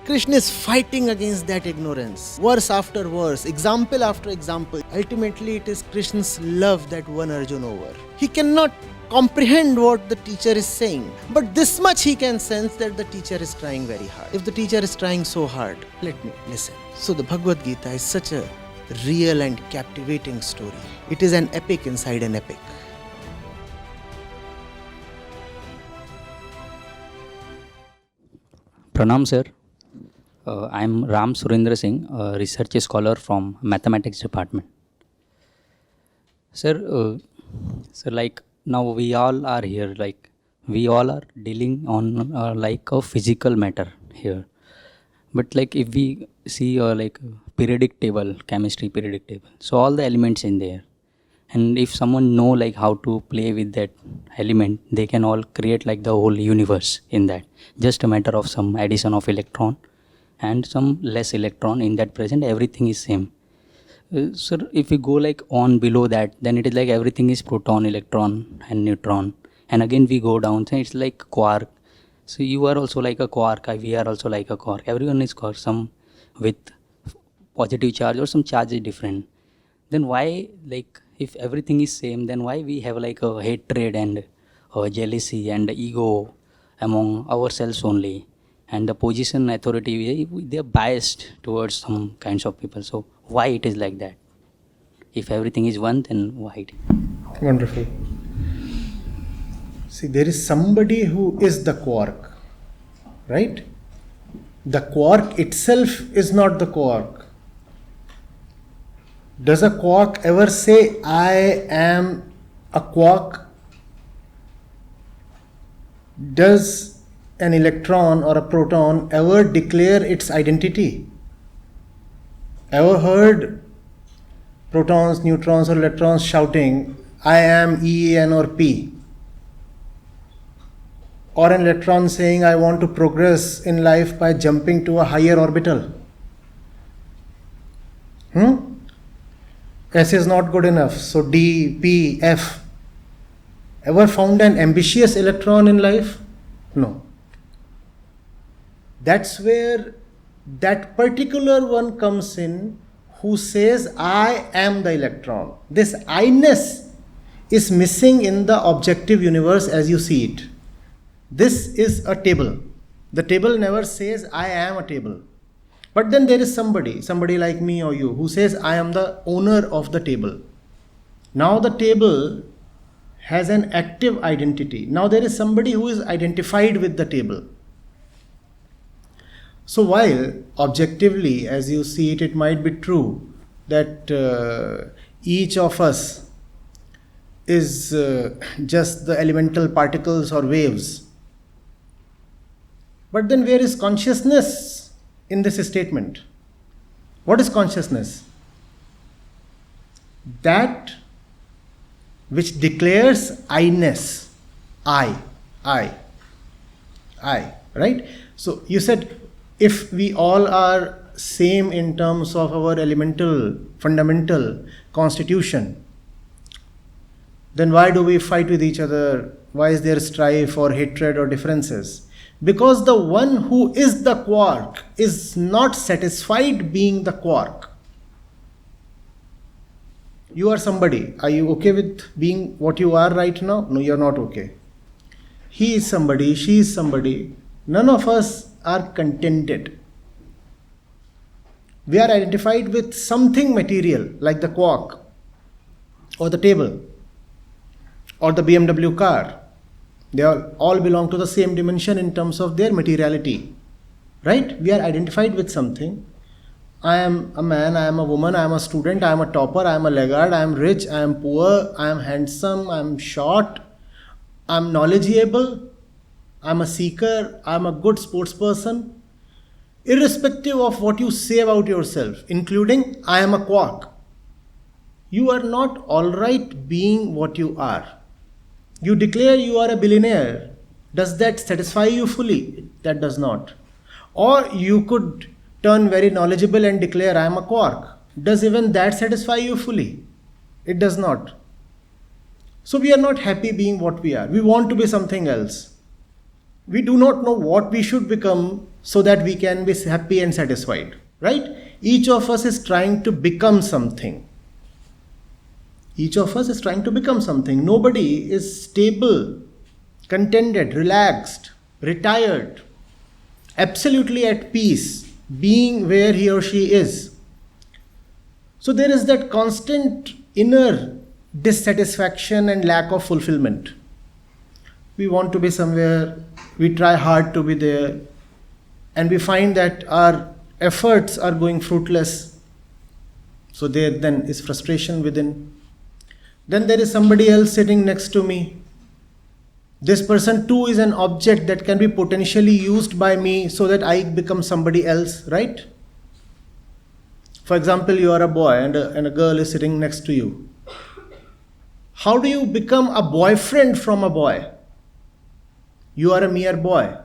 Krishna is fighting against that ignorance, verse after verse, example after example. Ultimately, it is Krishna's love that won Arjuna over. He cannot comprehend what the teacher is saying, but this much he can sense that the teacher is trying very hard. If the teacher is trying so hard, let me listen. So the Bhagavad Gita is such a real and captivating story. It is an epic inside an epic. Pranam sir, I am Ram Surendra Singh, a research scholar from mathematics department. Sir, like now we all are here, like we all are dealing on like a physical matter here. But like if we see like periodic table, chemistry periodic table, so all the elements in there, and if someone know like how to play with that element, they can all create like the whole universe in that. Just a matter of some addition of electron and some less electron in that present, everything is same. Sir, if we go like on below that, then it is like everything is proton, electron and neutron, and again we go down, so it's like quark. So you are also like a quark, we are also like a quark, everyone is quark, some with positive charge or some charge is different. Then why, like if everything is same, then why we have like a hatred and jealousy and ego among ourselves only, and the position authority, they are biased towards some kinds of people. So why it is like that? If everything is one, then why? Wonderful. See, there is somebody who is the quark, right? The quark itself is not the quark. Does a quark ever say, I am a quark? Does an electron or a proton ever declare its identity? Ever heard protons, neutrons or electrons shouting, I am E, N or P? Or an electron saying, I want to progress in life by jumping to a higher orbital? S is not good enough, so D, P, F. Ever found an ambitious electron in life? No. That's where that particular one comes in who says, I am the electron. This I-ness is missing in the objective universe as you see it. This is a table. The table never says, I am a table. But then there is somebody like me or you, who says, I am the owner of the table. Now the table has an active identity. Now there is somebody who is identified with the table. So while objectively, as you see it, it might be true that each of us is just the elemental particles or waves. But then where is consciousness in this statement? What is consciousness? That which declares I-ness. I, right? So you said, if we all are same in terms of our elemental, fundamental constitution, then why do we fight with each other? Why is there strife or hatred or differences? Because the one who is the quark is not satisfied being the quark. You are somebody. Are you okay with being what you are right now? No, you are not okay. He is somebody, she is somebody. None of us are contented. We are identified with something material like the quark or the table or the BMW car. They all belong to the same dimension in terms of their materiality, right? We are identified with something. I am a man, I am a woman, I am a student, I am a topper, I am a laggard, I am rich, I am poor, I am handsome, I am short, I am knowledgeable, I am a seeker, I am a good sports person. Irrespective of what you say about yourself, including I am a quark, you are not alright being what you are. You declare you are a billionaire. Does that satisfy you fully? That does not. Or you could turn very knowledgeable and declare I am a quark. Does even that satisfy you fully? It does not. So we are not happy being what we are. We want to be something else. We do not know what we should become so that we can be happy and satisfied, right? Each of us is trying to become something. Each of us is trying to become something. Nobody is stable, contented, relaxed, retired, absolutely at peace, being where he or she is. So there is that constant inner dissatisfaction and lack of fulfillment. We want to be somewhere, we try hard to be there, and we find that our efforts are going fruitless. So there then is frustration within. Then there is somebody else sitting next to me. This person too is an object that can be potentially used by me so that I become somebody else, right? For example, you are a boy and a girl is sitting next to you. How do you become a boyfriend from a boy? You are a mere boy.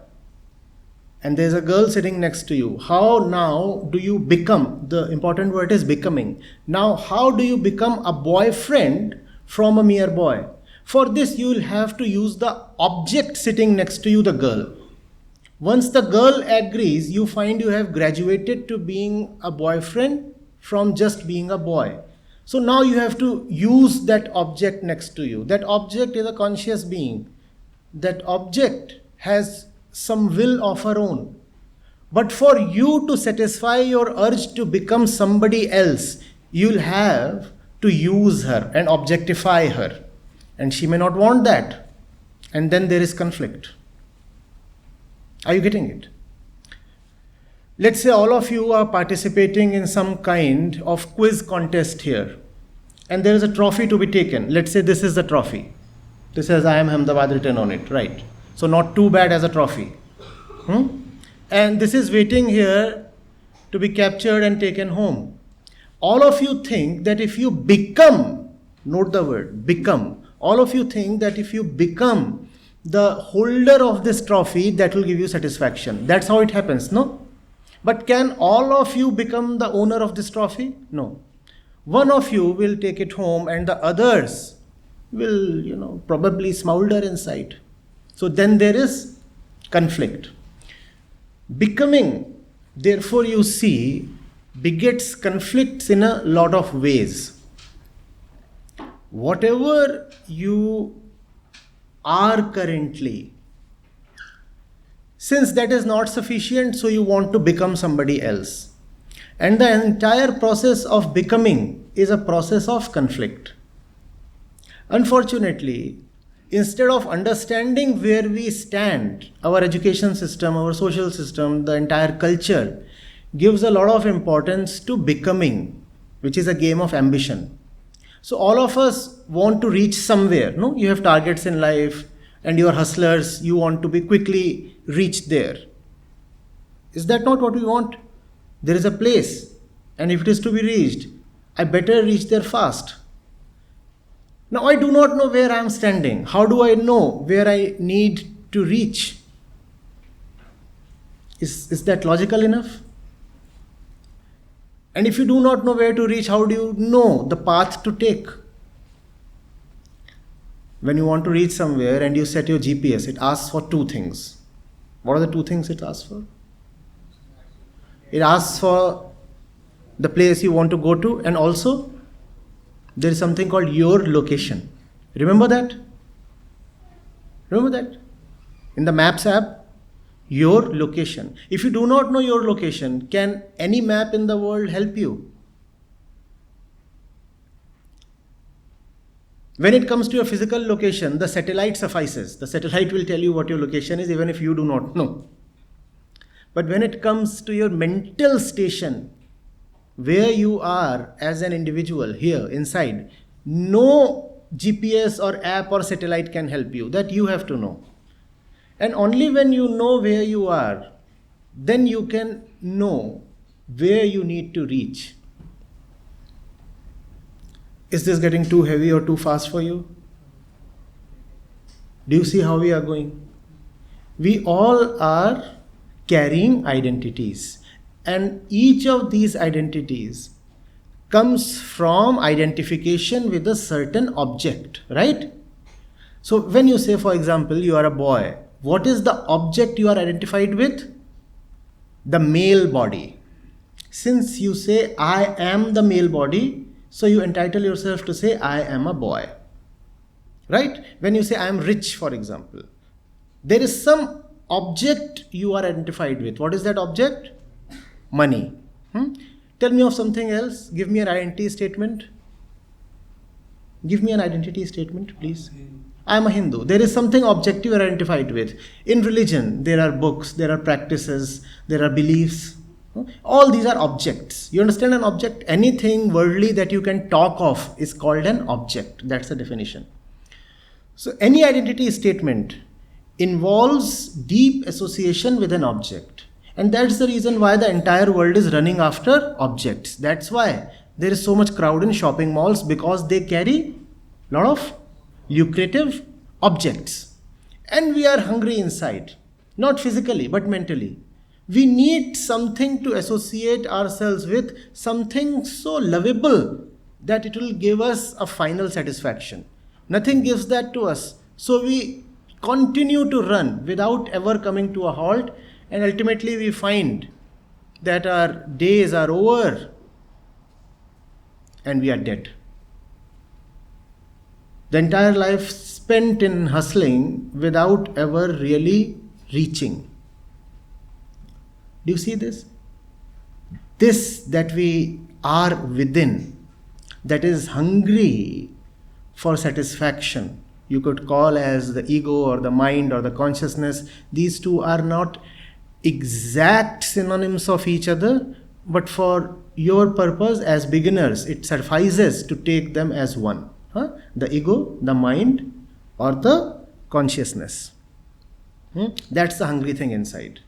And there's a girl sitting next to you. How now do you become? The important word is becoming. Now, how do you become a boyfriend from a mere boy? For this, you will have to use the object sitting next to you, the girl. Once the girl agrees, you find you have graduated to being a boyfriend from just being a boy. So now you have to use that object next to you. That object is a conscious being. That object has some will of her own. But for you to satisfy your urge to become somebody else, you'll have to use her and objectify her. And she may not want that. And then there is conflict. Are you getting it? Let's say all of you are participating in some kind of quiz contest here. And there is a trophy to be taken. Let's say this is the trophy. This says I am Ahmedabad written on it, right? So not too bad as a trophy. And this is waiting here to be captured and taken home. All of you think that if you become, note the word, become. All of you think that if you become the holder of this trophy, that will give you satisfaction. That's how it happens, no? But can all of you become the owner of this trophy? No. One of you will take it home and the others will, probably smolder inside. So then there is conflict. Becoming, therefore you see, begets conflicts in a lot of ways. Whatever you are currently, since that is not sufficient, so you want to become somebody else. And the entire process of becoming is a process of conflict. Unfortunately, instead of understanding where we stand, our education system, our social system, the entire culture gives a lot of importance to becoming, which is a game of ambition. So all of us want to reach somewhere, no? You have targets in life and you are hustlers, you want to be quickly reach there. Is that not what we want? There is a place, and if it is to be reached, I better reach there fast. Now I do not know where I am standing. How do I know where I need to reach? Is that logical enough? And if you do not know where to reach, how do you know the path to take? When you want to reach somewhere and you set your GPS, it asks for two things. What are the two things it asks for? It asks for the place you want to go to, and also there is something called your location. Remember that? Remember that? In the Maps app, your location. If you do not know your location, can any map in the world help you? When it comes to your physical location, the satellite suffices. The satellite will tell you what your location is even if you do not know. But when it comes to your mental station, where you are as an individual here inside, no GPS or app or satellite can help you. That you have to know. And only when you know where you are, then you can know where you need to reach. Is this getting too heavy or too fast for you? Do you see how we are going? We all are carrying identities, and each of these identities comes from identification with a certain object, right? So when you say, for example, you are a boy, what is the object you are identified with? the male body. Since you say, I am the male body, so you entitle yourself to say, I am a boy. Right? When you say, I am rich, for example, there is some object you are identified with. What is that object? Money. Tell me of something else. Give me an identity statement. Give me an identity statement, please. I am a Hindu. There is something objective you are identified with. In religion, there are books, there are practices, there are beliefs. All these are objects. You understand an object? Anything worldly that you can talk of is called an object. That's the definition. So any identity statement involves deep association with an object. And that's the reason why the entire world is running after objects. That's why there is so much crowd in shopping malls, because they carry a lot of lucrative objects. And we are hungry inside, not physically but mentally. We need something to associate ourselves with, something so lovable that it will give us a final satisfaction. Nothing gives that to us. So we continue to run without ever coming to a halt, and ultimately we find that our days are over and we are dead. The entire life spent in hustling without ever really reaching. Do you see this? This that we are within, that is hungry for satisfaction, you could call as the ego or the mind or the consciousness. These two are not exact synonyms of each other, but for your purpose as beginners, it suffices to take them as one. The ego, the mind, or the consciousness. That's the hungry thing inside.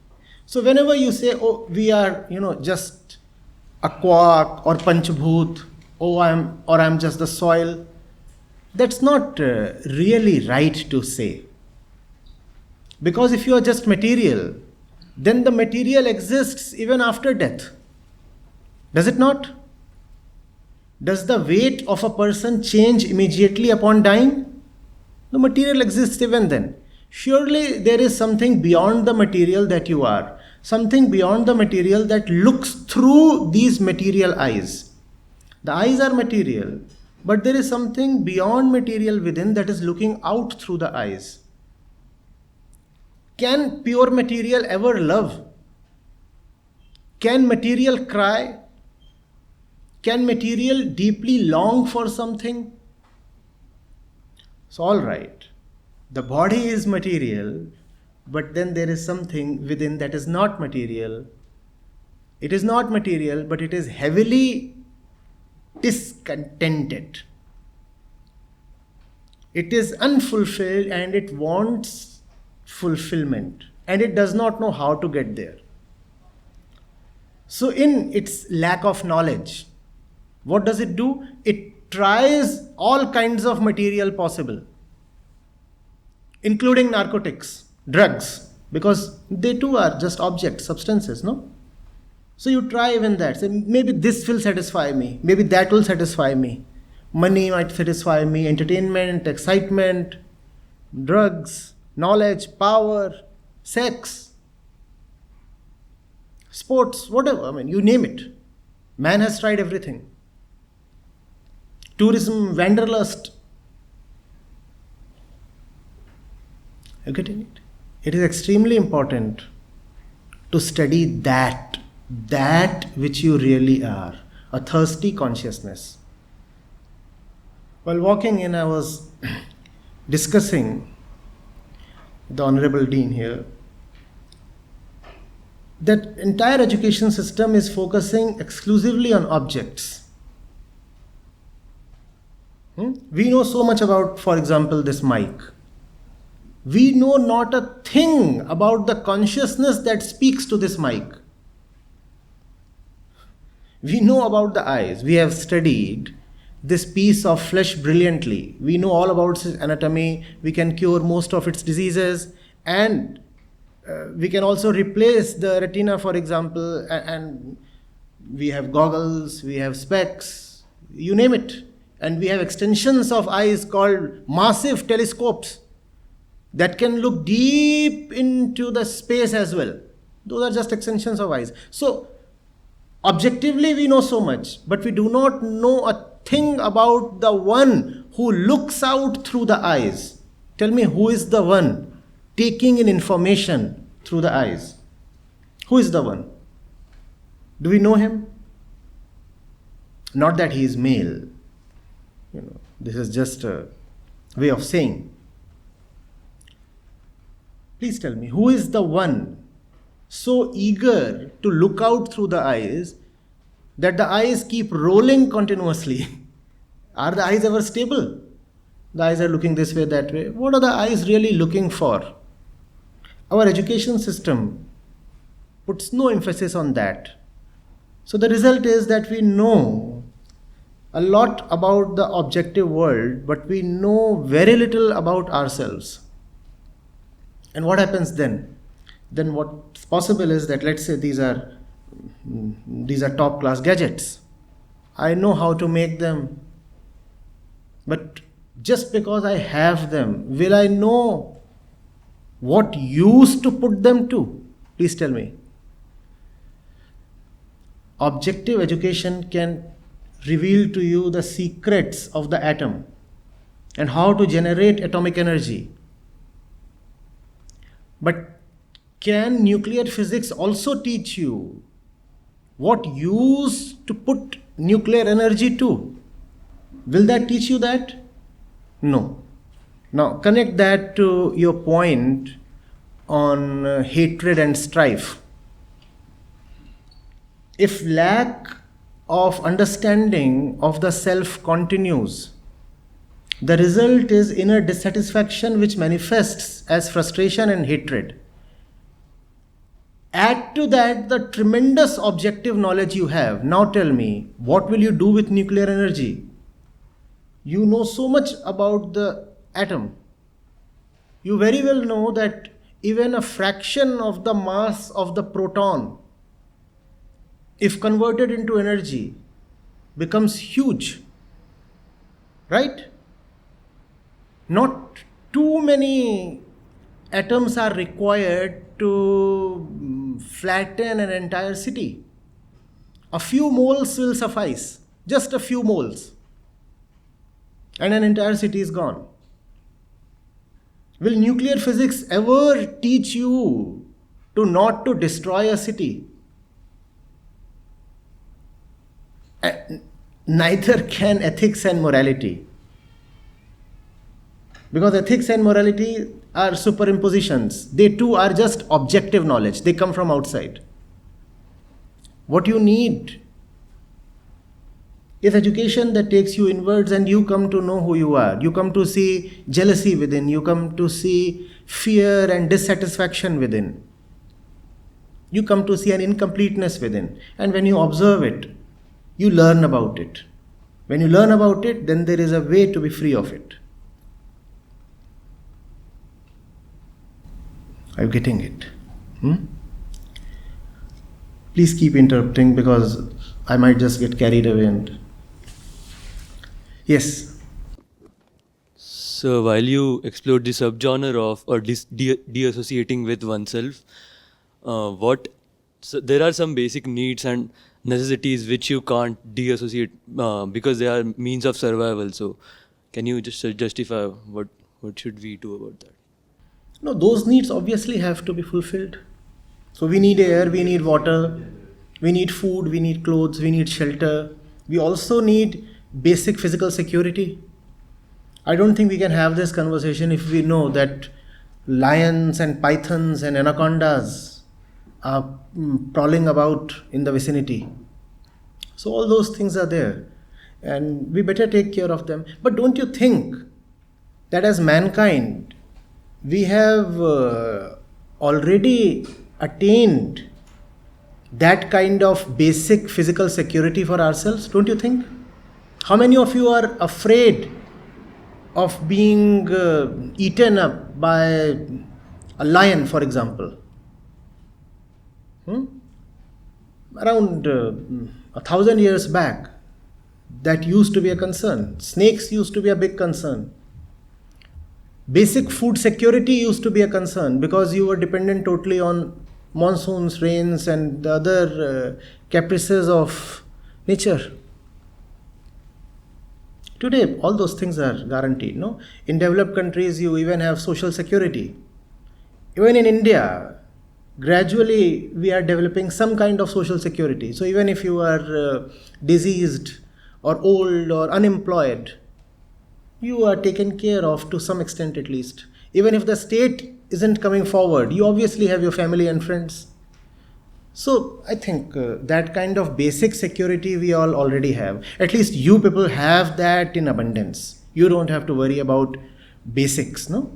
So whenever you say, oh, we are, just a quark or panchabhut, I'm just the soil, that's not really right to say. Because if you are just material, then the material exists even after death. Does it not? Does the weight of a person change immediately upon dying? The material exists even then. Surely there is something beyond the material that you are. Something beyond the material that looks through these material eyes. The eyes are material, but there is something beyond material within that is looking out through the eyes. Can pure material ever love? Can material cry? Can material deeply long for something? So all right, the body is material, but then there is something within that is not material. It is not material, but it is heavily discontented. It is unfulfilled and it wants fulfillment, and it does not know how to get there. So in its lack of knowledge, what does it do? It tries all kinds of material possible, including narcotics, drugs, because they too are just objects, substances, no? So you try even that. Say, maybe this will satisfy me. Maybe that will satisfy me. Money might satisfy me. Entertainment, excitement, drugs, knowledge, power, sex, sports, whatever. You name it. Man has tried everything. Tourism, wanderlust. Are you getting it? It is extremely important to study that which you really are, a thirsty consciousness. While walking in, I was discussing the Honorable Dean here that entire education system is focusing exclusively on objects. We know so much about, for example, this mic. We know not a thing about the consciousness that speaks to this mic. We know about the eyes. We have studied this piece of flesh brilliantly. We know all about its anatomy. We can cure most of its diseases, and we can also replace the retina, for example, and we have goggles, we have specs, you name it. And we have extensions of eyes called massive telescopes that can look deep into the space as well. Those are just extensions of eyes. So, objectively we know so much, but we do not know a thing about the one who looks out through the eyes. Tell me, who is the one taking in information through the eyes? Who is the one? Do we know him? Not that he is male. This is just a way of saying. Please tell me, who is the one so eager to look out through the eyes that the eyes keep rolling continuously? Are the eyes ever stable? The eyes are looking this way, that way. What are the eyes really looking for? Our education system puts no emphasis on that. So the result is that we know a lot about the objective world, but we know very little about ourselves. And what happens then? Then what's possible is that, let's say these are top class gadgets. I know how to make them. But just because I have them, will I know what use to put them to? Please tell me. Objective education can reveal to you the secrets of the atom and how to generate atomic energy. But can nuclear physics also teach you what use to put nuclear energy to? Will that teach you that? No. Now connect that to your point on hatred and strife. If lack of understanding of the self continues, the result is inner dissatisfaction which manifests as frustration and hatred. Add to that the tremendous objective knowledge you have. Now tell me, what will you do with nuclear energy? You know so much about the atom. You very well know that even a fraction of the mass of the proton, if converted into energy, becomes huge. Right? Not too many atoms are required to flatten an entire city. A few moles will suffice. Just a few moles. And an entire city is gone. Will nuclear physics ever teach you to not to destroy a city? Neither can ethics and morality. Because ethics and morality are superimpositions. They too are just objective knowledge. They come from outside. What you need is education that takes you inwards and you come to know who you are. You come to see jealousy within. You come to see fear and dissatisfaction within. You come to see an incompleteness within. And when you observe it, you learn about it. When you learn about it, then there is a way to be free of it. Are you getting it? Please keep interrupting because I might just get carried away and... Yes. So while you explored the subgenre of or deassociating with oneself, so there are some basic needs and necessities which you can't deassociate because they are means of survival. So can you just justify what should we do about that? No, those needs obviously have to be fulfilled. So we need air, we need water, we need food, we need clothes, we need shelter. We also need basic physical security. I don't think we can have this conversation if we know that lions and pythons and anacondas are prowling about in the vicinity. So all those things are there and we better take care of them. But don't you think that as mankind, we have already attained that kind of basic physical security for ourselves? Don't you think? How many of you are afraid of being eaten up by a lion, for example? Around 1,000 years back, that used to be a concern. Snakes used to be a big concern. Basic food security used to be a concern because you were dependent totally on monsoons, rains, and the other caprices of nature. Today, all those things are guaranteed. No, in developed countries, you even have social security. Even in India, gradually we are developing some kind of social security. So even if you are diseased or old or unemployed, you are taken care of to some extent at least. Even if the state isn't coming forward, you obviously have your family and friends. So I think that kind of basic security we all already have. At least you people have that in abundance. You don't have to worry about basics, no?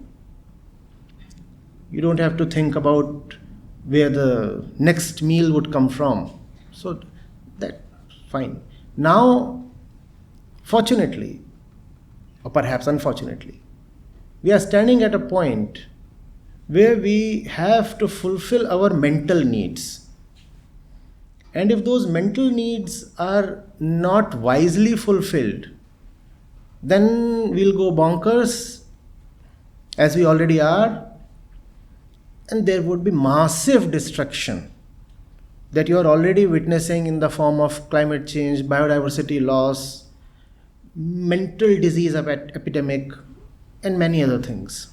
You don't have to think about where the next meal would come from. So that's fine. Now, fortunately, or perhaps unfortunately, we are standing at a point where we have to fulfill our mental needs. And if those mental needs are not wisely fulfilled, then we'll go bonkers, as we already are, and there would be massive destruction that you are already witnessing in the form of climate change, biodiversity loss, mental disease epidemic, and many other things.